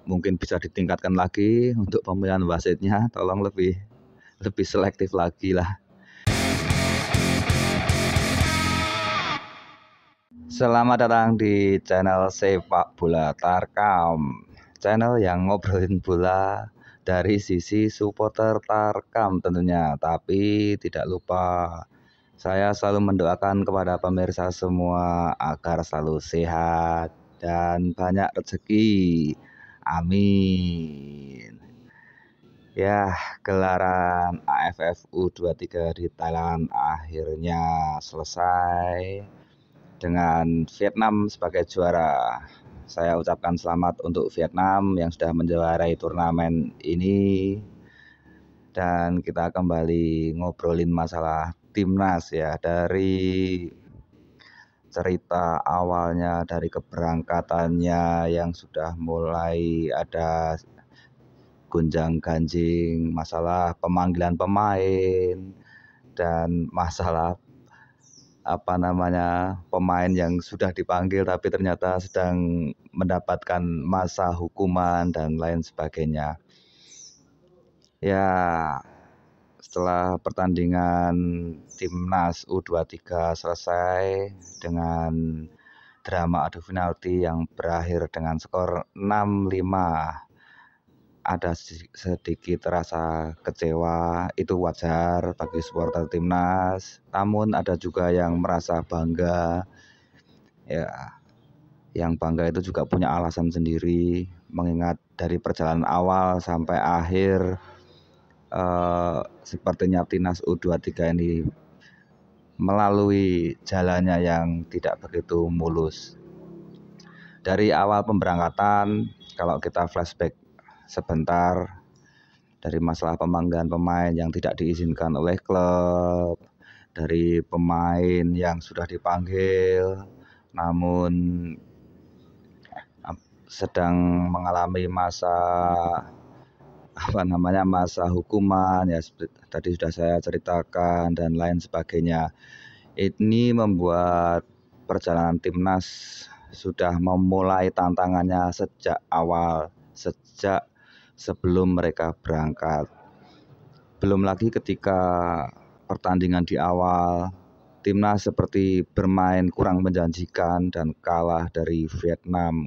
mungkin bisa ditingkatkan lagi untuk pemilihan wasitnya, tolong lebih selektif lagi lah. Selamat datang di channel Sepak Bola Tarkam, channel yang ngobrolin bola dari sisi supporter Tarkam tentunya. Tapi tidak lupa, saya selalu mendoakan kepada pemirsa semua agar selalu sehat dan banyak rezeki. Amin. Ya, gelaran AFF U23 di Thailand akhirnya selesai dengan Vietnam sebagai juara. Saya ucapkan selamat untuk Vietnam yang sudah menjuarai turnamen ini. Dan kita kembali ngobrolin masalah timnas ya, dari cerita awalnya, dari keberangkatannya yang sudah mulai ada gonjang ganjing, masalah pemanggilan pemain, dan masalah pemain yang sudah dipanggil tapi ternyata sedang mendapatkan masa hukuman dan lain sebagainya. Ya, setelah pertandingan timnas U23 selesai dengan drama adu penalti yang berakhir dengan skor 6-5, ada sedikit rasa kecewa, itu wajar bagi supporter timnas. Namun ada juga yang merasa bangga. Ya, yang bangga itu juga punya alasan sendiri, mengingat dari perjalanan awal sampai akhir sepertinya timnas U23 ini melalui jalannya yang tidak begitu mulus. Dari awal pemberangkatan, kalau kita flashback sebentar, dari masalah pemanggilan pemain yang tidak diizinkan oleh klub, dari pemain yang sudah dipanggil namun sedang mengalami masa hukuman ya, tadi sudah saya ceritakan dan lain sebagainya. Ini membuat perjalanan timnas sudah memulai tantangannya sejak awal, sejak sebelum mereka berangkat. Belum lagi ketika pertandingan di awal, timnas seperti bermain kurang menjanjikan dan kalah dari Vietnam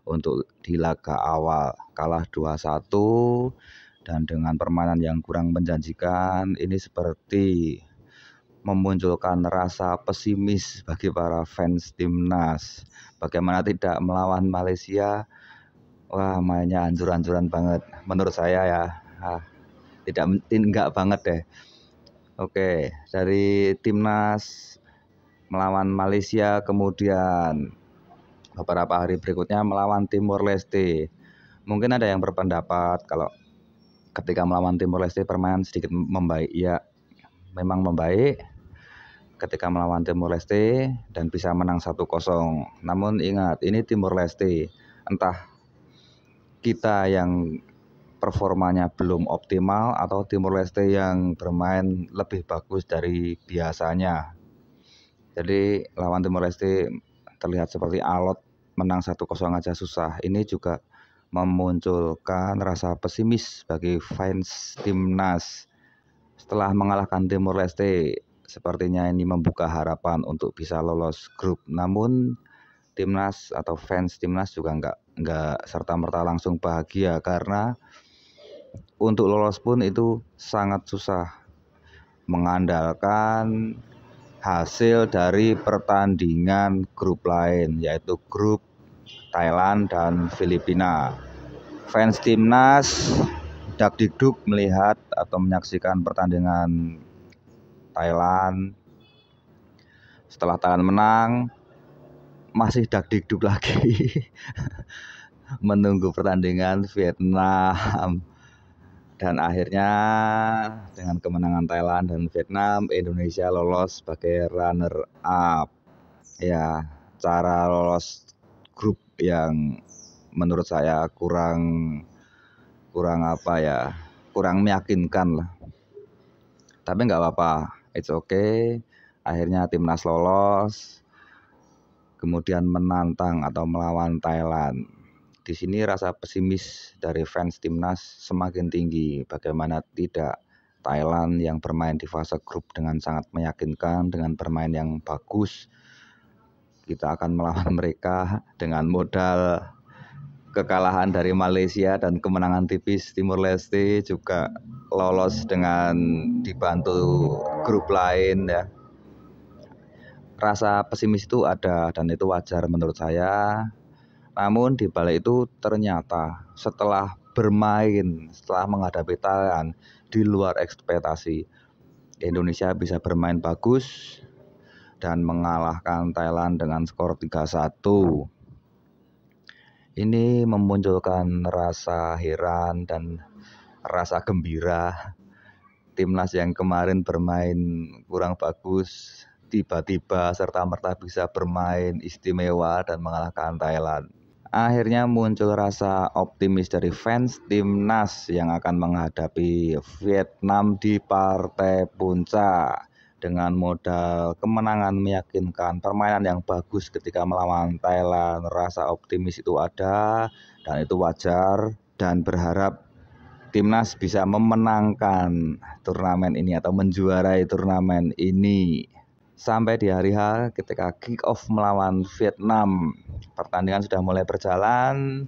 untuk di laga awal, kalah 2-1, dan dengan permainan yang kurang menjanjikan ini seperti memunculkan rasa pesimis bagi para fans timnas. Bagaimana tidak melawan Malaysia? Wah, mainnya hancur-hancuran banget menurut saya ya. Enggak banget deh. Oke, dari timnas melawan Malaysia, kemudian beberapa hari berikutnya melawan Timor Leste. Mungkin ada yang berpendapat kalau ketika melawan Timor Leste permainan sedikit membaik. Ya, memang membaik ketika melawan Timor Leste dan bisa menang 1-0. Namun ingat, ini Timor Leste. Entah kita yang performanya belum optimal atau Timor Leste yang bermain lebih bagus dari biasanya. Jadi lawan Timor Leste terlihat seperti alot, menang 1-0 aja susah. Ini juga memunculkan rasa pesimis bagi fans timnas. Setelah mengalahkan Timor Leste, sepertinya ini membuka harapan untuk bisa lolos grup. Namun timnas atau fans timnas juga enggak serta-merta langsung bahagia, karena untuk lolos pun itu sangat susah, mengandalkan hasil dari pertandingan grup lain, yaitu grup Thailand dan Filipina. Fans timnas dak-dikduk melihat atau menyaksikan pertandingan Thailand. Setelah Thailand menang, masih dak-dikduk lagi menunggu pertandingan Vietnam. Dan akhirnya dengan kemenangan Thailand dan Vietnam, Indonesia lolos sebagai runner up. Ya, cara lolos grup yang menurut saya kurang meyakinkan lah. Tapi nggak apa-apa, it's okay. Akhirnya timnas lolos, kemudian menantang atau melawan Thailand di sini rasa pesimis dari fans timnas semakin tinggi. Bagaimana tidak, Thailand yang bermain di fase grup dengan sangat meyakinkan, dengan bermain yang bagus, kita akan melawan mereka dengan modal kekalahan dari Malaysia dan kemenangan tipis Timor Leste, juga lolos dengan dibantu grup lain ya. Rasa pesimis itu ada dan itu wajar menurut saya. Namun di balik itu ternyata setelah bermain, setelah menghadapi Thailand di luar ekspektasi, Indonesia bisa bermain bagus dan mengalahkan Thailand dengan skor 3-1. Ini memunculkan rasa heran dan rasa gembira. Timnas yang kemarin bermain kurang bagus, tiba-tiba serta-merta bisa bermain istimewa dan mengalahkan Thailand. Akhirnya muncul rasa optimis dari fans timnas yang akan menghadapi Vietnam di partai puncak. Dengan modal kemenangan meyakinkan, permainan yang bagus ketika melawan Thailand, rasa optimis itu ada dan itu wajar, dan berharap timnas bisa memenangkan turnamen ini atau menjuarai turnamen ini. Sampai di hari H ketika kick off melawan Vietnam, pertandingan sudah mulai berjalan.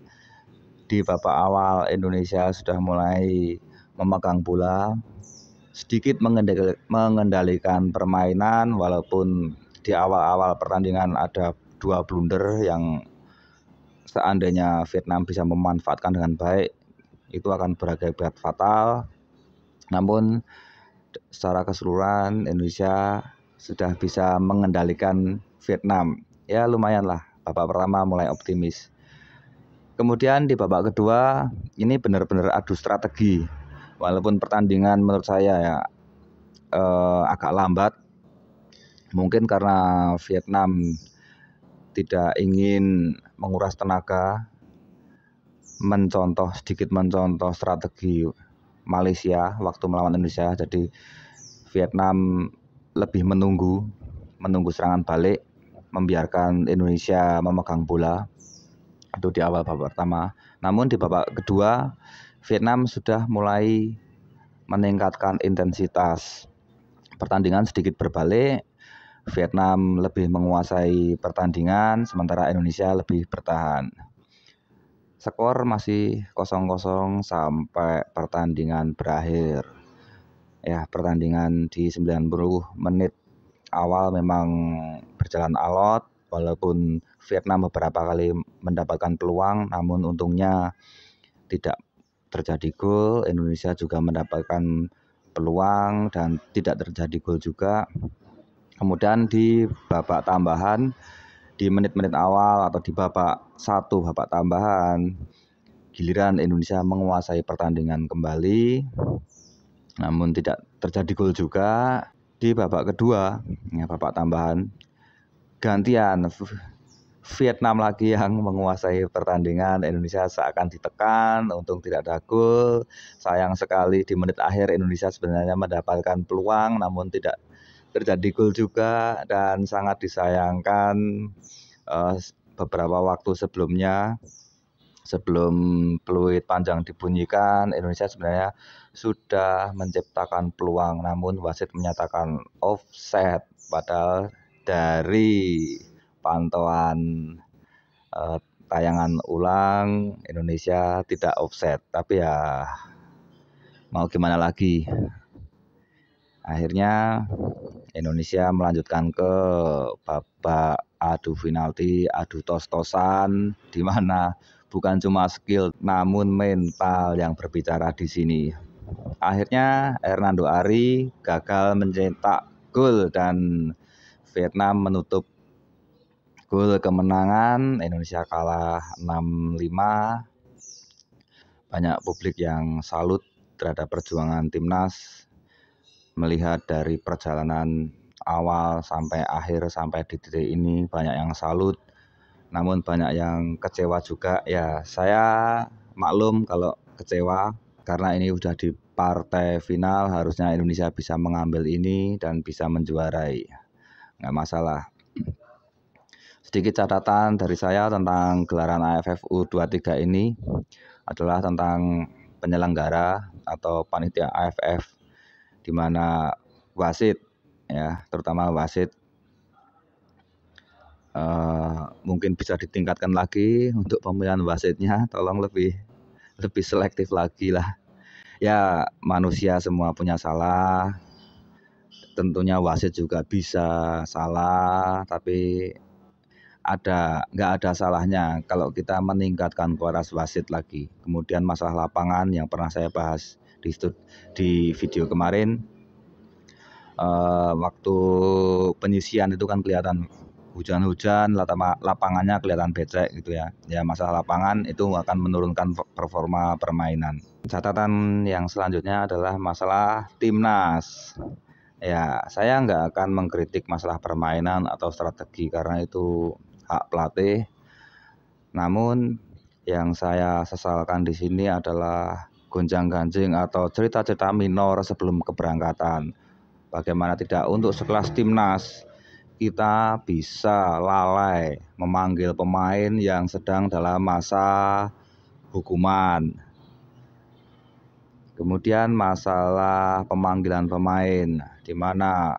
Di babak awal Indonesia sudah mulai memegang bola, sedikit mengendalikan permainan, walaupun di awal-awal pertandingan ada 2 blunder yang seandainya Vietnam bisa memanfaatkan dengan baik itu akan berakibat fatal. Namun secara keseluruhan Indonesia sudah bisa mengendalikan Vietnam. Ya lumayanlah, babak pertama mulai optimis. Kemudian di babak kedua ini benar-benar adu strategi. Walaupun pertandingan menurut saya ya agak lambat, mungkin karena Vietnam tidak ingin menguras tenaga, sedikit mencontoh strategi Malaysia waktu melawan Indonesia. Jadi Vietnam lebih menunggu serangan balik, membiarkan Indonesia memegang bola. Itu di awal babak pertama. Namun di babak kedua Vietnam sudah mulai meningkatkan intensitas. Pertandingan sedikit berbalik, Vietnam lebih menguasai pertandingan sementara Indonesia lebih bertahan. Skor masih 0-0 sampai pertandingan berakhir. Ya, pertandingan di 90 menit awal memang berjalan alot, walaupun Vietnam beberapa kali mendapatkan peluang, namun untungnya tidak terjadi gol. Indonesia juga mendapatkan peluang dan tidak terjadi gol juga. Kemudian di babak tambahan, di menit-menit awal atau di babak tambahan, giliran Indonesia menguasai pertandingan kembali, namun tidak terjadi gol juga. Di babak kedua, ya babak tambahan, gantian Vietnam lagi yang menguasai pertandingan. Indonesia seakan ditekan, untung tidak ada gol. Sayang sekali di menit akhir Indonesia sebenarnya mendapatkan peluang namun tidak terjadi gol juga. Dan sangat disayangkan beberapa waktu sebelumnya, sebelum peluit panjang dibunyikan, Indonesia sebenarnya sudah menciptakan peluang namun wasit menyatakan offside, padahal dari pantauan tayangan ulang Indonesia tidak offset. Tapi ya mau gimana lagi, akhirnya Indonesia melanjutkan ke babak adu penalti, adu tos-tosan, di mana bukan cuma skill namun mental yang berbicara di sini. Akhirnya Hernando Ari gagal mencetak gol dan Vietnam menutup gol kemenangan. Indonesia kalah 6-5. Banyak publik yang salut terhadap perjuangan timnas, melihat dari perjalanan awal sampai akhir sampai di titik ini banyak yang salut. Namun banyak yang kecewa juga. Ya saya maklum kalau kecewa karena ini udah di partai final, harusnya Indonesia bisa mengambil ini dan bisa menjuarai. Nggak masalah. Sedikit catatan dari saya tentang gelaran AFF U23 ini adalah tentang penyelenggara atau panitia AFF, di mana wasit ya, terutama wasit mungkin bisa ditingkatkan lagi untuk pemilihan wasitnya, tolong lebih selektif lagi lah. Ya, manusia semua punya salah, tentunya wasit juga bisa salah, tapi nggak ada salahnya kalau kita meningkatkan kualitas wasit lagi. Kemudian masalah lapangan yang pernah saya bahas di video kemarin, waktu penyisian itu kan kelihatan hujan-hujan, lapangannya kelihatan becek gitu ya. Ya, masalah lapangan itu akan menurunkan performa permainan. Catatan yang selanjutnya adalah masalah timnas. Ya, saya nggak akan mengkritik masalah permainan atau strategi karena itu hak pelatih. Namun yang saya sesalkan di sini adalah gonjang-ganjing atau cerita-cerita minor sebelum keberangkatan. Bagaimana tidak untuk sekelas timnas kita bisa lalai memanggil pemain yang sedang dalam masa hukuman. Kemudian masalah pemanggilan pemain, di mana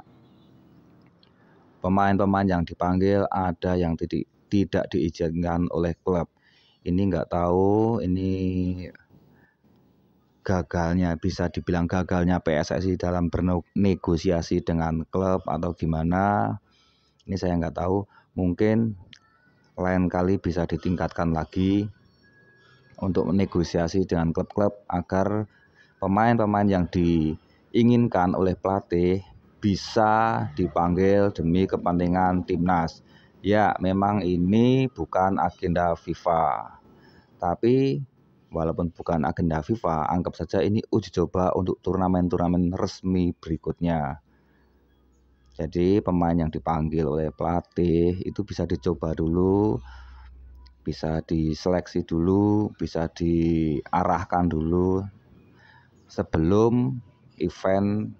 pemain-pemain yang dipanggil ada yang tidak diizinkan oleh klub. Ini nggak tahu, ini gagalnya, bisa dibilang gagalnya PSSI dalam bernegosiasi dengan klub atau gimana. Ini saya nggak tahu, mungkin lain kali bisa ditingkatkan lagi untuk negosiasi dengan klub-klub agar pemain-pemain yang diinginkan oleh pelatih bisa dipanggil demi kepentingan timnas. Ya, memang ini bukan agenda FIFA, tapi walaupun bukan agenda FIFA, anggap saja ini uji coba untuk turnamen-turnamen resmi berikutnya. Jadi pemain yang dipanggil oleh pelatih itu bisa dicoba dulu, bisa diseleksi dulu, bisa diarahkan dulu sebelum event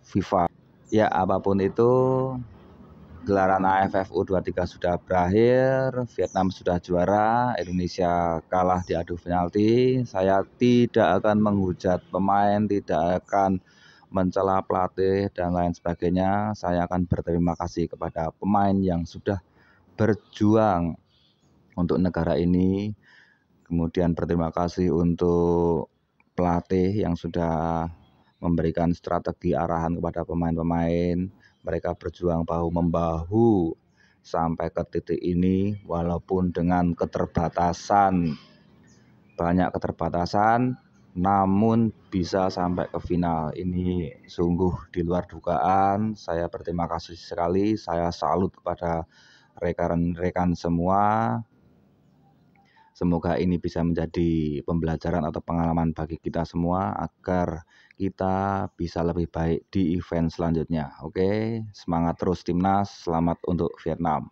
FIFA. Ya, apapun itu, gelaran AFF U23 sudah berakhir, Vietnam sudah juara, Indonesia kalah di adu penalti. Saya tidak akan menghujat pemain, tidak akan mencela pelatih dan lain sebagainya. Saya akan berterima kasih kepada pemain yang sudah berjuang untuk negara ini. Kemudian berterima kasih untuk pelatih yang sudah memberikan strategi arahan kepada pemain-pemain. Mereka berjuang bahu-membahu sampai ke titik ini walaupun dengan banyak keterbatasan, namun bisa sampai ke final. Ini sungguh di luar dugaan. Saya berterima kasih sekali, saya salut kepada rekan-rekan semua. Semoga ini bisa menjadi pembelajaran atau pengalaman bagi kita semua agar kita bisa lebih baik di event selanjutnya. Oke, semangat terus timnas, selamat untuk Vietnam.